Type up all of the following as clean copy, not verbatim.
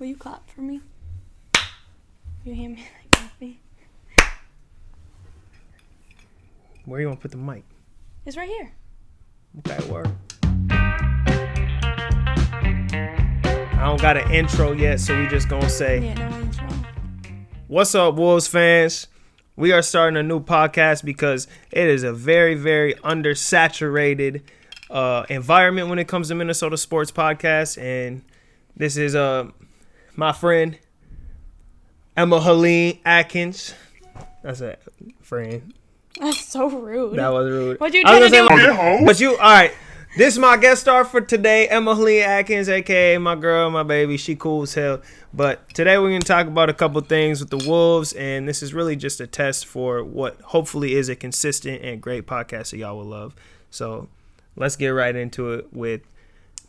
Will you clap for me? Will you hand me that coffee? Where you want to put the mic? It's right here. Okay, word. I don't got an intro yet, so we just gonna say, Yeah, no intro. what's up, Wolves fans? We are starting a new podcast because it is a very, very undersaturated environment when it comes to Minnesota sports podcasts, and this is my friend Emma Helene Atkins. That's a friend. That's so rude. That was rude. What you trying to do? But you, all right. This is my guest star for today, Emma Helene Atkins, a.k.a. my girl, my baby. She cool as hell. But today we're going to talk about a couple things with the Wolves, and this is really just a test for what hopefully is a consistent and great podcast that y'all will love. So let's get right into it with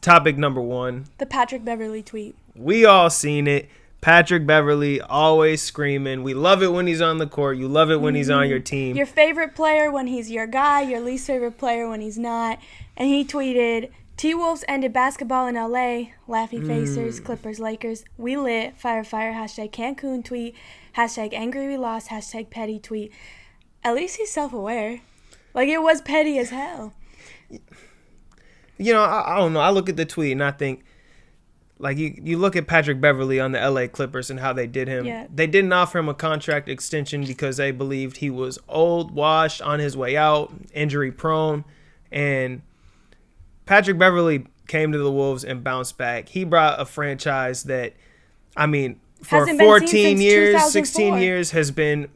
topic number one. The Patrick Beverley tweet. We all seen it. Patrick Beverley always screaming. We love it when he's on the court. You love it when he's on your team. Your favorite player when he's your guy, your least favorite player when he's not. And he tweeted, T-Wolves ended basketball in L.A. Laughy Facers, Clippers, Lakers. We lit. Fire, fire. Hashtag Cancun tweet. Hashtag angry we lost. Hashtag petty tweet. At least he's self-aware. Like, it was petty as hell. You know, I don't know. I look at the tweet and I think, like, you look at Patrick Beverley on the L.A. Clippers and how they did him. Yeah. They didn't offer him a contract extension because they believed he was old, washed, on his way out, injury-prone. And Patrick Beverley came to the Wolves and bounced back. He brought a franchise that, I mean, for Hasn't been 14 seen since years, 2004. 16 years has been,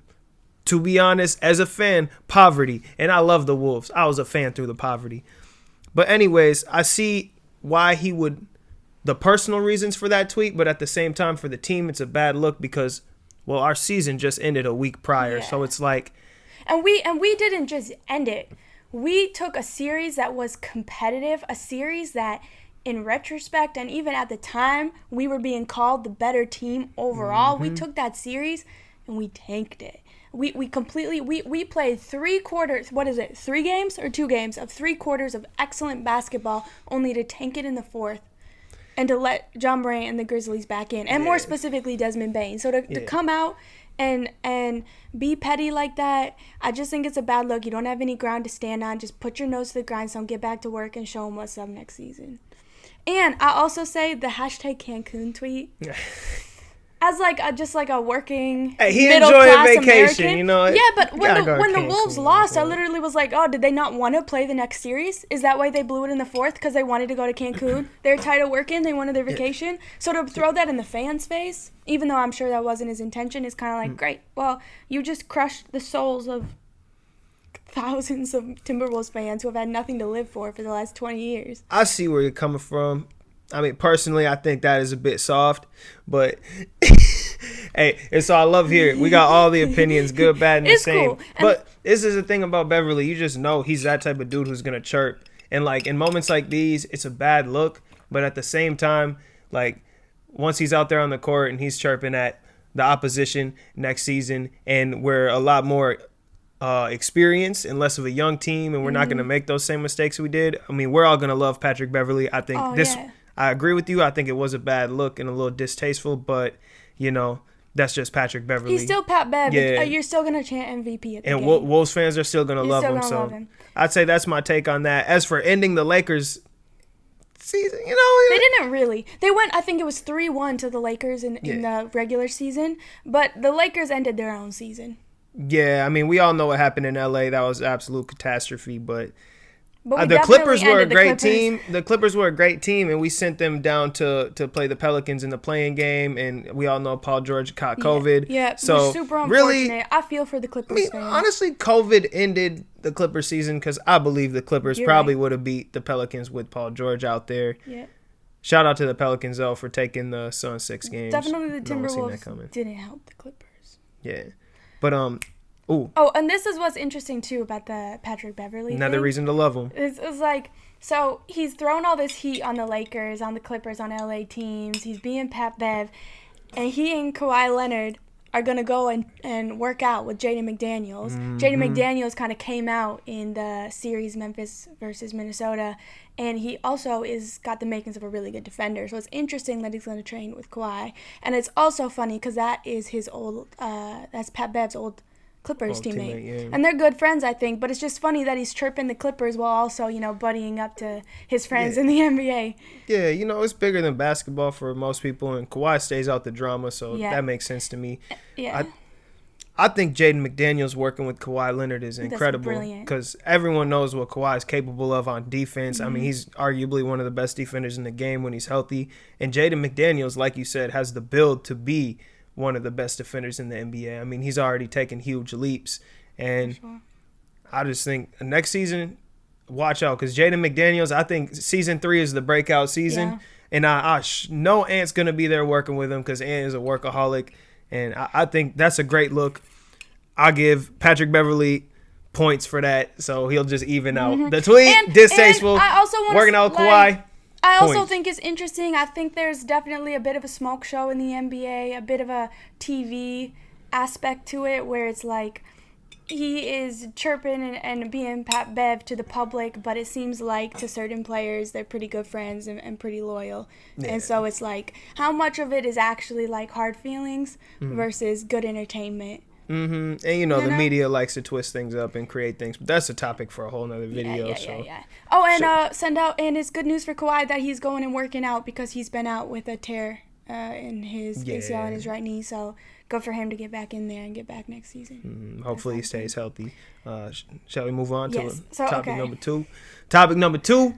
to be honest, as a fan, poverty. And I love the Wolves. I was a fan through the poverty. But anyways, I see why he would... the personal reasons for that tweet, but at the same time for the team, it's a bad look because, well, our season just ended a week prior. Yeah. So it's like... And we didn't just end it. We took a series that was competitive, a series that, in retrospect, and even at the time, we were being called the better team overall. Mm-hmm. We took that series and we tanked it. We played 3 quarters, 3 games or 2 games of 3 quarters of excellent basketball, only to tank it in the fourth. And to let John Morant and the Grizzlies back in. And more specifically, Desmond Bane. So to come out and be petty like that, I just think it's a bad look. You don't have any ground to stand on. Just put your nose to the grindstone, get back to work, and show them what's up next season. And I also say the hashtag Cancun tweet. As just like a working middle class vacation, American. you know. Yeah, but when the Cancun, Wolves lost, I literally was like, oh, did they not want to play the next series? Is that why they blew it in the fourth? Because they wanted to go to Cancun? They're tired of working. They wanted their vacation. So to throw that in the fans' face, even though I'm sure that wasn't his intention, is kind of like, great. Well, you just crushed the souls of thousands of Timberwolves fans who have had nothing to live for the last 20 years. I see where you're coming from. I mean, personally, I think that is a bit soft, but hey, it's all love here. We got all the opinions, good, bad, and the same. Cool. But this is the thing about Beverley. You just know he's that type of dude who's going to chirp. And, like, in moments like these, it's a bad look. But at the same time, like, once he's out there on the court and he's chirping at the opposition next season, and we're a lot more experienced and less of a young team, and we're not going to make those same mistakes we did, I mean, we're all going to love Patrick Beverley. I think I agree with you. I think it was a bad look and a little distasteful, but, you know, that's just Patrick Beverley. He's still Pat Bev. Yeah. You're still going to chant MVP at the and game. Wolves fans are still going to love him. So I'd say that's my take on that. As for ending the Lakers season, you know. They didn't really. They went, I think it was 3-1 to the Lakers in the regular season, but the Lakers ended their own season. Yeah, I mean, we all know what happened in L.A. That was absolute catastrophe, but But the Clippers were a great team. The Clippers were a great team, and we sent them down to play the Pelicans in the playing game. And we all know Paul George caught COVID. Yeah, so super unfortunate. Really, I feel for the Clippers fans. Honestly, COVID ended the Clippers season because I believe the Clippers probably would have beat the Pelicans with Paul George out there. Yeah. Shout out to the Pelicans though for taking the Suns 6 games. Definitely the Timberwolves didn't help the Clippers. Yeah, but Ooh. Oh, and this is what's interesting, too, about the Patrick Beverley Another reason to love him. It's like, so he's thrown all this heat on the Lakers, on the Clippers, on LA teams. He's being Pat Bev. And he and Kawhi Leonard are going to go and work out with Jaden McDaniels. Jaden McDaniels kind of came out in the series Memphis versus Minnesota, and he also got the makings of a really good defender. So it's interesting that he's going to train with Kawhi. And it's also funny because that is his that's Pat Bev's old Clippers teammate. Yeah. And they're good friends, I think, but it's just funny that he's chirping the Clippers while also, buddying up to his friends in the NBA. Yeah, it's bigger than basketball for most people, and Kawhi stays out the drama, so that makes sense to me. Yeah. I think Jaden McDaniels working with Kawhi Leonard is incredible because everyone knows what Kawhi is capable of on defense. I mean, he's arguably one of the best defenders in the game when he's healthy, and Jaden McDaniels, like you said, has the build to be one of the best defenders in the NBA. I mean, he's already taken huge leaps. And I just think next season, watch out. Because Jaden McDaniels, I think season 3 is the breakout season. Yeah. And I know Ant's going to be there working with him because Ant is a workaholic. And I think that's a great look. I'll give Patrick Beverley points for that. So he'll just even out. The tweet, distasteful. I also working out with Kawhi. I also think it's interesting. I think there's definitely a bit of a smoke show in the NBA, a bit of a TV aspect to it where it's like he is chirping and being Pat Bev to the public, but it seems like to certain players they're pretty good friends and pretty loyal. Yeah. And so it's like how much of it is actually like hard feelings versus good entertainment. And the media likes to twist things up and create things, but that's a topic for a whole nother video. Yeah. Oh, and send out, and it's good news for Kawhi that he's going and working out because he's been out with a tear in his ACL in his right knee. So good for him to get back in there and get back next season. Hopefully he stays healthy. Shall we move on to topic number 2? Topic number 2.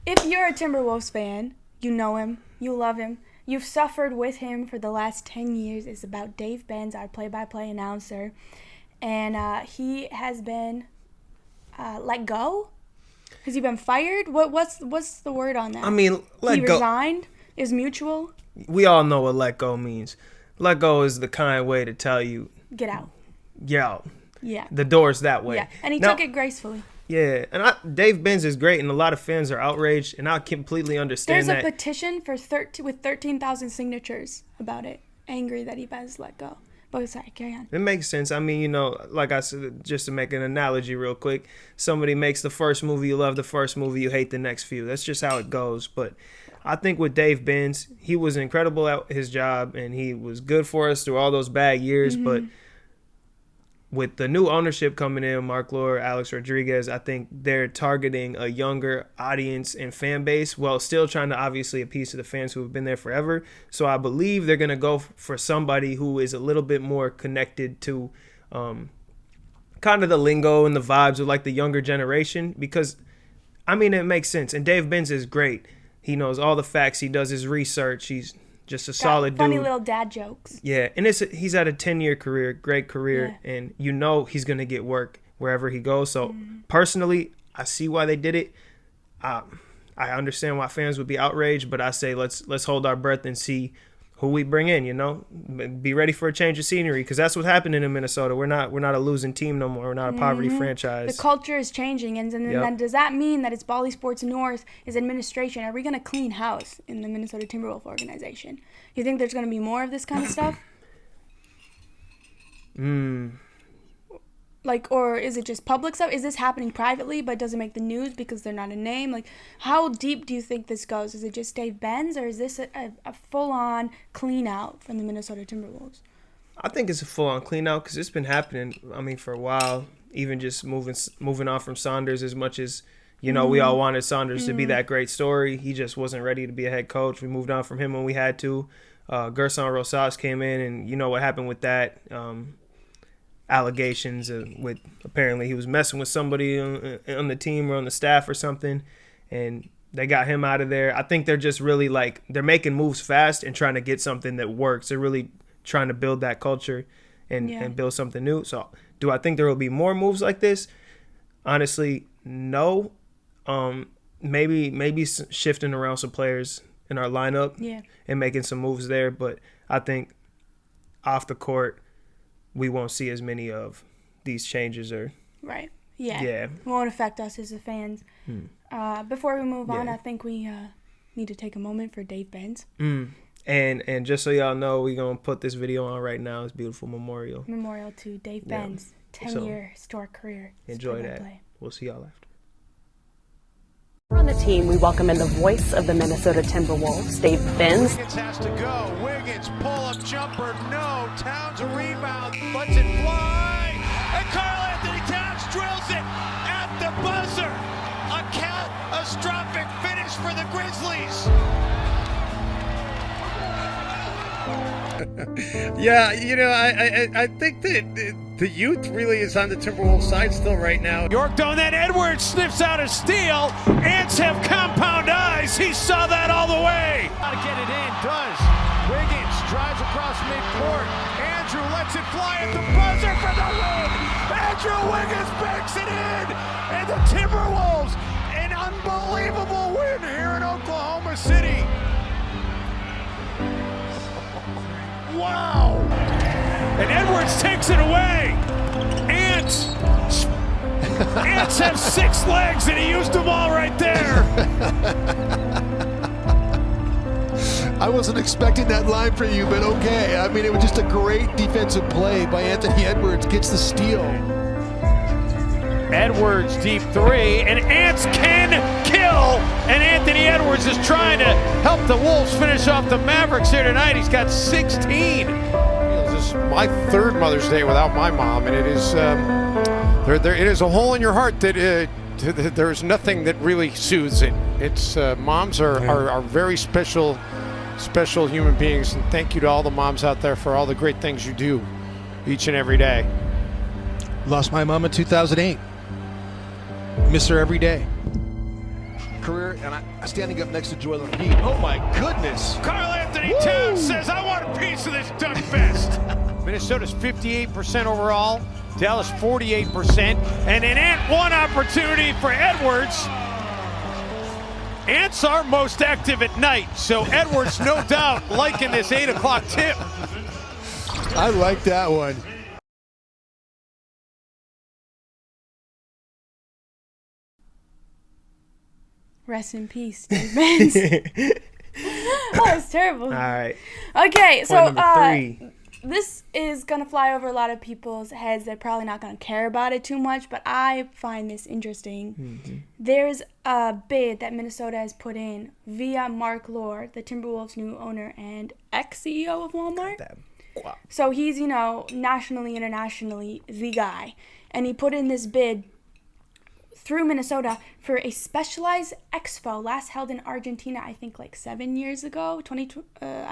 If you're a Timberwolves fan, you know him, you love him. You've suffered with him for the last 10 years. It's about Dave Benz, our play-by-play announcer. And he has been let go? Has he been fired? What's the word on that? I mean, let go. He resigned? Is mutual? We all know what let go means. Let go is the kind way to tell you. Get out. Get out. Yeah. The door's that way. Yeah, and he took it gracefully. Yeah, and Dave Benz is great, and a lot of fans are outraged, and I completely understand that. There's a petition with 13,000 signatures about it, angry that he was let go. But sorry, carry on. It makes sense. I mean, like I said, just to make an analogy real quick, somebody makes the first movie, you love the first movie, you hate the next few. That's just how it goes. But I think with Dave Benz, he was incredible at his job, and he was good for us through all those bad years, but with the new ownership coming in, Mark Lore, Alex Rodriguez, I think they're targeting a younger audience and fan base while still trying to obviously appease to the fans who have been there forever. So I believe they're going to go for somebody who is a little bit more connected to kind of the lingo and the vibes of like the younger generation because, I mean, it makes sense. And Dave Benz is great. He knows all the facts. He does his research. He's just a solid dude. Funny little dad jokes. Yeah, and he's had a 10-year career, great career, and he's going to get work wherever he goes. So personally, I see why they did it. I understand why fans would be outraged, but I say let's hold our breath and see who we bring in, Be ready for a change of scenery because that's what's happening in Minnesota. We're not a losing team no more. We're not a poverty franchise. The culture is changing, and then does that mean that it's Bally Sports North, is administration? Are we going to clean house in the Minnesota Timberwolves organization? You think there's going to be more of this kind of stuff? Like, or is it just public stuff? Is this happening privately but doesn't make the news because they're not a name? Like, how deep do you think this goes? Is it just Dave Benz, or is this a full-on clean-out from the Minnesota Timberwolves? I think it's a full-on clean-out because it's been happening, I mean, for a while. Even just moving on from Saunders as much as, we all wanted Saunders to be that great story. He just wasn't ready to be a head coach. We moved on from him when we had to. Gerson Rosas came in, and you know what happened with that. Allegations with apparently he was messing with somebody on the team or on the staff or something, and they got him out of there. I think they're just really they're making moves fast and trying to get something that works. They're really trying to build that culture and build something new. So do I think there will be more moves like this? Honestly, no. Maybe shifting around some players in our lineup and making some moves there, but I think off the court we won't see as many of these changes right. Yeah. It won't affect us as the fans. Before we move on, I think we need to take a moment for Dave Benz. And And just so y'all know, we're going to put this video on right now. It's beautiful memorial. Memorial to Dave Benz, 10-year historic career. Enjoy that. We'll see y'all after. On the team, we welcome in the voice of the Minnesota Timberwolves, Dave Benz. Wiggins has to go. Wiggins, pull-up jumper, no. Towns a rebound, lets it fly. And Karl Anthony Towns drills it at the buzzer. A catastrophic finish for the Grizzlies. Yeah, you know, I think that the youth really is on the Timberwolves side still right now. Yorktown, then Edwards sniffs out a steal. Ants have compound eyes. He saw that all the way. Got to get it in, does. Wiggins drives across midcourt. Andrew lets it fly at the buzzer for the win. Andrew Wiggins banks it in. And the Timberwolves, an unbelievable win here in Oklahoma City. Wow! And Edwards takes it away. Ants have 6 legs, and he used them all right there. I wasn't expecting that line from you, but okay. I mean, it was just a great defensive play by Anthony Edwards. Gets the steal. Edwards deep 3, and Ants can kill. And Anthony Edwards is trying to help the Wolves finish off the Mavericks here tonight. He's got 16. This is my 3rd Mother's Day without my mom, and it is it is a hole in your heart that there's nothing that really soothes it. It's moms are very special human beings, and thank you to all the moms out there for all the great things you do each and every day. Lost my mom in 2008. Miss her every day. Career, and I standing up next to Joel Embiid. Oh my goodness! Karl Anthony Towns says, "I want a piece of this dunk fest." Minnesota's 58% overall. Dallas 48%, and an Ant 1 opportunity for Edwards. Ants are most active at night, so Edwards, no doubt, liking this 8 o'clock tip. I like that one. Rest in peace, Dave Benz. Oh, it's terrible. All right. Okay, so Point number 3. this is going to fly over a lot of people's heads. They're probably not going to care about it too much, but I find this interesting. Mm-hmm. There's a bid that Minnesota has put in via Mark Lore, the Timberwolves' new owner and ex-CEO of Walmart. So he's, nationally, internationally, the guy. And he put in this bid through Minnesota for a specialized expo last held in Argentina, I think like 7 years ago, I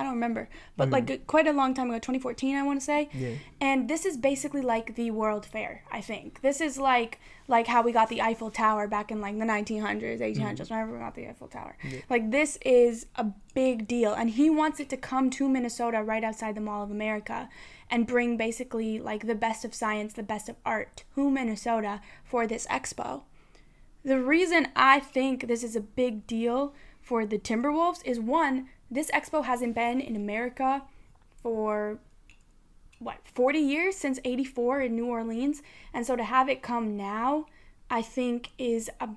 don't remember, but like quite a long time ago, 2014, I want to say. Yeah. And this is basically like the World Fair, I think. This is like how we got the Eiffel Tower back in like the 1900s, 1800s, whenever we got the Eiffel Tower. Yeah. Like this is a big deal, and he wants it to come to Minnesota right outside the Mall of America and bring basically like the best of science, the best of art to Minnesota for this expo. The reason I think this is a big deal for the Timberwolves is, one, this expo hasn't been in America for, 40 years, since 84 in New Orleans. And so to have it come now, I think is a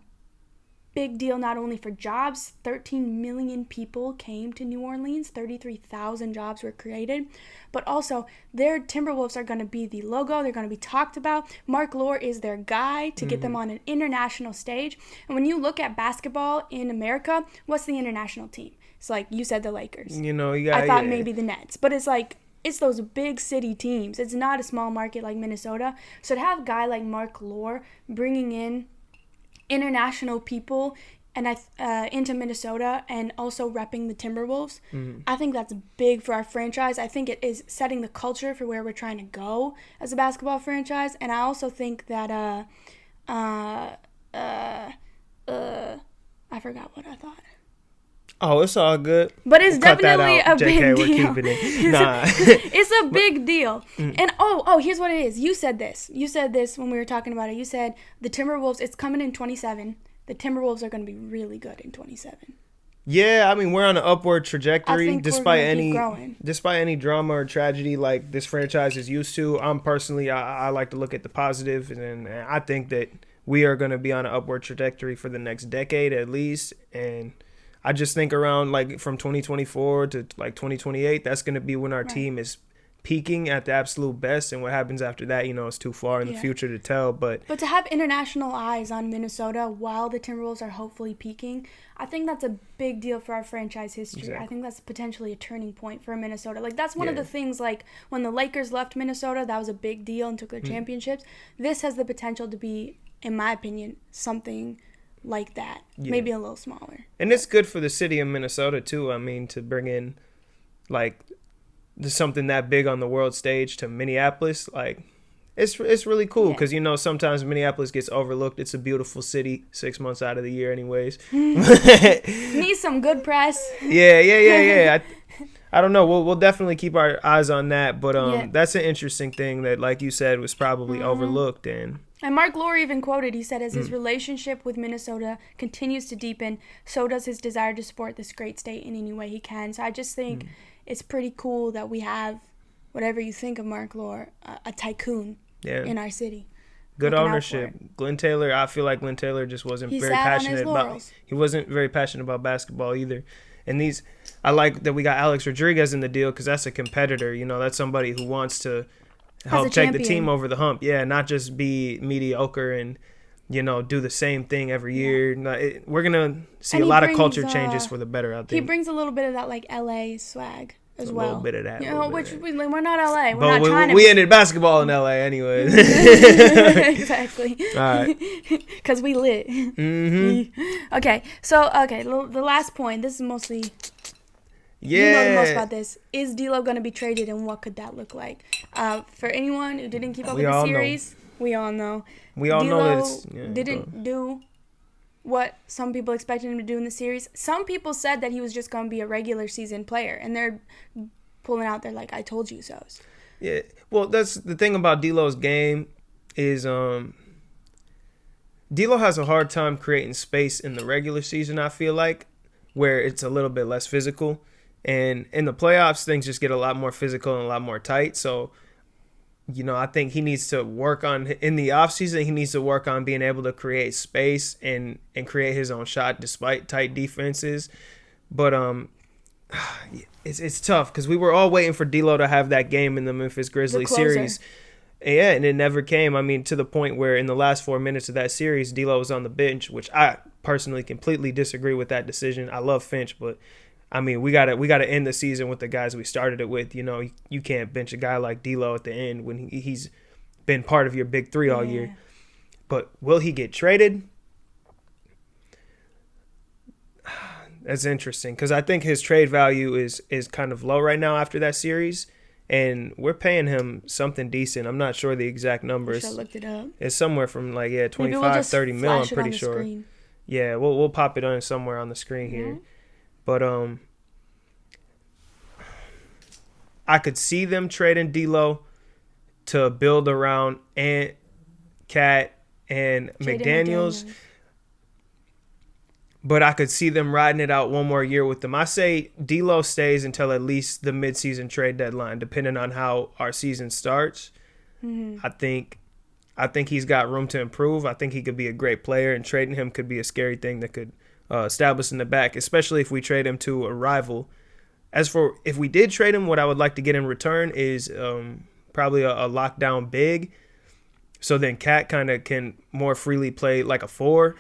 big deal not only for jobs. 13 million people came to New Orleans. 33,000 jobs were created. But also, their Timberwolves are going to be the logo. They're going to be talked about. Mark Lore is their guy to get them on an international stage. And when you look at basketball in America, what's the international team? It's like, you said the Lakers. I thought maybe the Nets. But it's like, it's those big city teams. It's not a small market like Minnesota. So to have a guy like Mark Lore bringing in international people and into Minnesota and also repping the Timberwolves, I think that's big for our franchise. I think it is setting the culture for where we're trying to go as a basketball franchise. And I also think that I forgot what I thought. Oh, it's all good. But it's We'll definitely a big deal. We're keeping it. Nah. It's a big deal. And here's what it is. You said this when we were talking about it. You said the Timberwolves, it's coming in 27. The Timberwolves are going to be really good in 27. Yeah, I mean, we're on an upward trajectory I think despite we're any drama or tragedy like this franchise is used to. I like to look at the positive, and I think that we are going to be on an upward trajectory for the next decade at least. And I just think around like from 2024 to like 2028, that's going to be when our team is peaking at the absolute best, and what happens after that, it's too far in the future to tell. But to have international eyes on Minnesota while the Timberwolves are hopefully peaking, I think that's a big deal for our franchise history. Exactly. I think that's potentially a turning point for Minnesota. Like, that's one of the things, like, when the Lakers left Minnesota, that was a big deal and took their championships. This has the potential to be, in my opinion, something like that. Maybe a little smaller. And it's good for the city of Minnesota, too. I mean, to bring in, like, something that big on the world stage to Minneapolis, like, it's really cool because, sometimes Minneapolis gets overlooked. It's a beautiful city 6 months out of the year anyways. Needs some good press. Yeah. I don't know. We'll definitely keep our eyes on that. But that's an interesting thing that, like you said, was probably overlooked. And Mark Lore even quoted, he said, as his relationship with Minnesota continues to deepen, so does his desire to support this great state in any way he can. So I just think it's pretty cool that we have, whatever you think of Mark Lore, a tycoon in our city. Good ownership. Glenn Taylor, I feel like Glenn Taylor just wasn't very passionate about. He wasn't very passionate about basketball either. And I like that we got Alex Rodriguez in the deal because that's a competitor. That's somebody who wants to help take the team over the hump. Yeah, not just be mediocre and do the same thing every year. We're gonna see a lot of culture changes for the better out there. He brings a little bit of that like LA swag as well. A little bit of that. We're not LA. We're but not trying to. We ended basketball in LA anyway. Exactly. All right. Because we lit. Mm-hmm. Okay. So the last point. This is mostly. Yeah. You know the most about this. Is D'Lo going to be traded, and what could that look like? For anyone who didn't keep up with the series, we all know. We all know that D'Lo didn't do what some people expected him to do in the series. Some people said that he was just going to be a regular season player, and they're pulling out their like, I told you so's. Yeah. Well, that's the thing about D'Lo's game is D'Lo has a hard time creating space in the regular season, I feel like, where it's a little bit less physical. And in the playoffs, things just get a lot more physical and a lot more tight. So, I think he needs to work on, in the offseason, he needs to work on being able to create space and create his own shot despite tight defenses. But it's tough because we were all waiting for D'Lo to have that game in the Memphis Grizzlies series. Yeah, and it never came. I mean, to the point where in the last 4 minutes of that series, D'Lo was on the bench, which I personally completely disagree with that decision. I love Finch, but I mean, we gotta end the season with the guys we started it with. You can't bench a guy like D'Lo at the end when he's been part of your big three all year. But will he get traded? That's interesting because I think his trade value is kind of low right now after that series, and we're paying him something decent. I'm not sure the exact numbers. I looked it up. It's somewhere from 25, 30 mil. I'm pretty sure. Screen. Yeah, we'll pop it on somewhere on the screen here. But I could see them trading D'Lo to build around Ant, Cat, and McDaniels. But I could see them riding it out one more year with them. I say D'Lo stays until at least the midseason trade deadline, depending on how our season starts. Mm-hmm. I think he's got room to improve. I think he could be a great player, and trading him could be a scary thing that could establish in the back, especially if we trade him to a rival. As for if we did trade him, what I would like to get in return is probably a lockdown big. So then Cat kind of can more freely play like a 4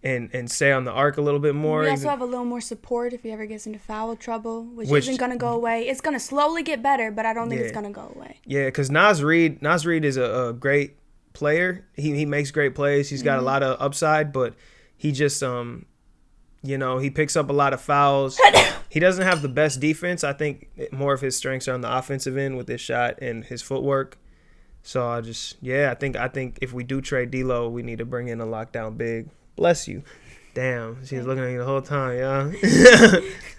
and stay on the arc a little bit more. We also have a little more support if he ever gets into foul trouble, which isn't going to go away. It's going to slowly get better, but I don't think it's going to go away. Yeah, because Naz Reid is a great player. He makes great plays. He's got a lot of upside, but he just he picks up a lot of fouls. He doesn't have the best defense. I think more of his strengths are on the offensive end with his shot and his footwork. So I think if we do trade D'Lo, we need to bring in a lockdown big. Bless you. Damn, she was looking at you the whole time, y'all.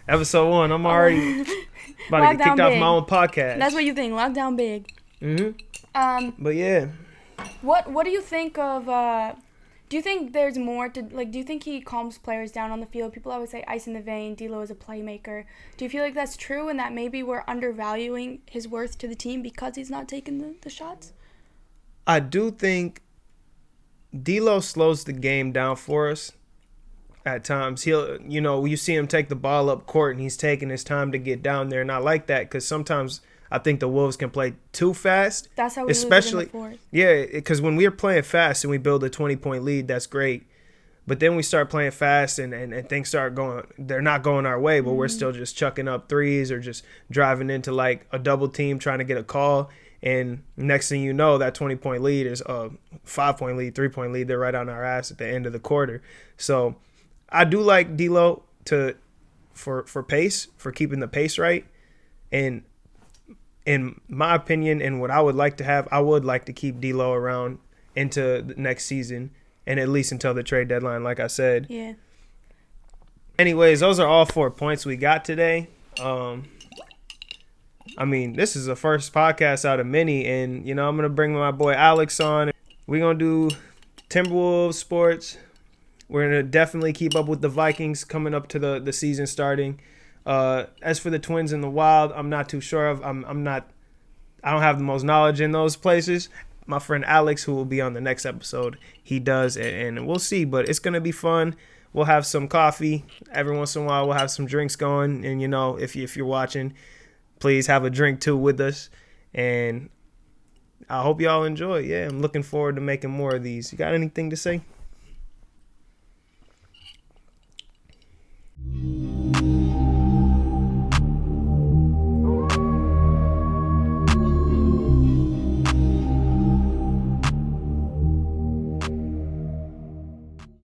Episode 1, I'm already about to get kicked off my own podcast. That's what you think, lockdown big. Mm-hmm. But yeah. What do you think of? Do you think there's more to like? Do you think he calms players down on the field? People always say ice in the vein. D'Lo is a playmaker. Do you feel like that's true, and that maybe we're undervaluing his worth to the team because he's not taking the shots? I do think D'Lo slows the game down for us, at times. He'll, you see him take the ball up court and he's taking his time to get down there. And I like that because sometimes I think the Wolves can play too fast. That's how we especially, lose it in the fourth. Yeah, because when we're playing fast and we build a 20-point lead, that's great. But then we start playing fast and things start going, they're not going our way, but we're still just chucking up threes or just driving into like a double team trying to get a call. And next thing you know, that 20-point lead is a 5-point lead, 3-point lead. They're right on our ass at the end of the quarter. So I do like D'Lo for pace, for keeping the pace right. And in my opinion, and what I would like to have, I would like to keep D'Lo around into the next season and at least until the trade deadline, like I said. Yeah. Anyways, those are all 4 points we got today. I mean, this is the first podcast out of many, and, I'm going to bring my boy Alex on. We're going to do Timberwolves sports. We're going to definitely keep up with the Vikings coming up to the season starting. As for the Twins and the Wild, I'm not too sure of. I don't have the most knowledge in those places. My friend Alex, who will be on the next episode, he does, and we'll see. But it's going to be fun. We'll have some coffee. Every once in a while, we'll have some drinks going. And, if you're watching, please have a drink too with us. And I hope y'all enjoy. Yeah, I'm looking forward to making more of these. You got anything to say?